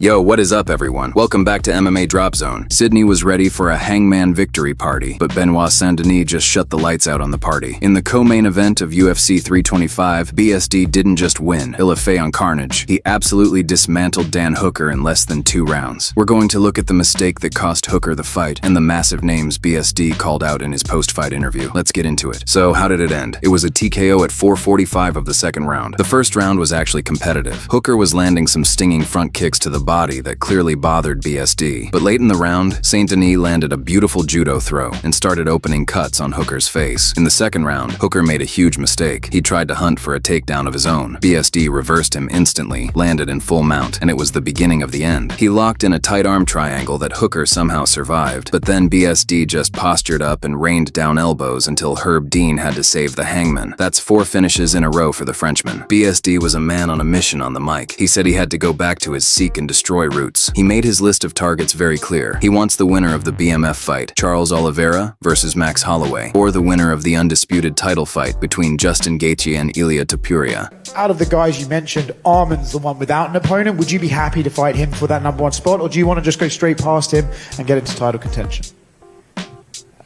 Yo, what is up everyone? Welcome back to MMA Drop Zone. Sydney was ready for a hangman victory party, but Benoit Saint-Denis just shut the lights out on the party. In the co-main event of UFC 325, BSD didn't just win, il a fait on carnage. He absolutely dismantled Dan Hooker in less than 2 rounds. We're going to look at the mistake that cost Hooker the fight, and the massive names BSD called out in his post-fight interview. Let's get into it. So, how did it end? It was a TKO at 4:45 of the second round. The first round was actually competitive. Hooker was landing some stinging front kicks to the body that clearly bothered BSD. But late in the round, Saint-Denis landed a beautiful judo throw and started opening cuts on Hooker's face. In the second round, Hooker made a huge mistake. He tried to hunt for a takedown of his own. BSD reversed him instantly, landed in full mount, and it was the beginning of the end. He locked in a tight arm triangle that Hooker somehow survived, but then BSD just postured up and rained down elbows until Herb Dean had to save the hangman. That's 4 finishes in a row for the Frenchman. BSD was a man on a mission on the mic. He said he had to go back to his seek and destroy roots. He made his list of targets very clear. He wants the winner of the BMF fight, Charles Oliveira versus Max Holloway, or the winner of the undisputed title fight between Justin Gaethje and Ilia Topuria. Out of the guys you mentioned, Arman's the one without an opponent. Would you be happy to fight him for that #1 spot, or do you want to just go straight past him and get into title contention?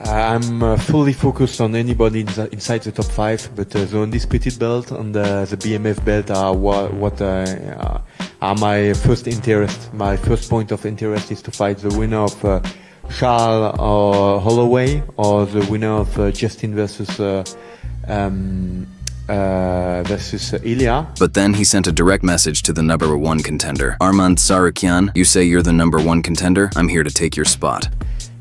I'm fully focused on anybody inside the top 5, but the undisputed belt and the BMF belt are what are my first interest. My first point of interest is to fight the winner of Charles or Holloway, or the winner of Justin versus Ilia. But then he sent a direct message to the #1 contender. Arman Tsarukyan, you say you're the #1 contender? I'm here to take your spot.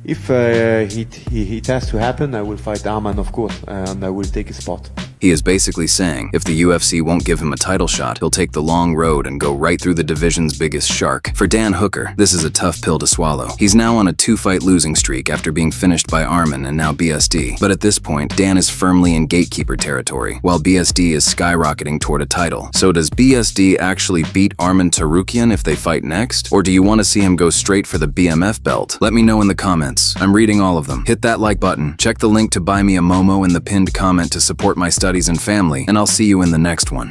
If it has to happen, I will fight Arman, of course, and I will take a spot. He is basically saying, if the UFC won't give him a title shot, he'll take the long road and go right through the division's biggest shark. For Dan Hooker, this is a tough pill to swallow. He's now on a 2-fight losing streak after being finished by Arman and now BSD. But at this point, Dan is firmly in gatekeeper territory, while BSD is skyrocketing toward a title. So does BSD actually beat Arman Tsarukyan if they fight next? Or do you want to see him go straight for the BMF belt? Let me know in the comments. I'm reading all of them. Hit that like button. Check the link to buy me a Momo in the pinned comment to support my studies and family, and I'll see you in the next one.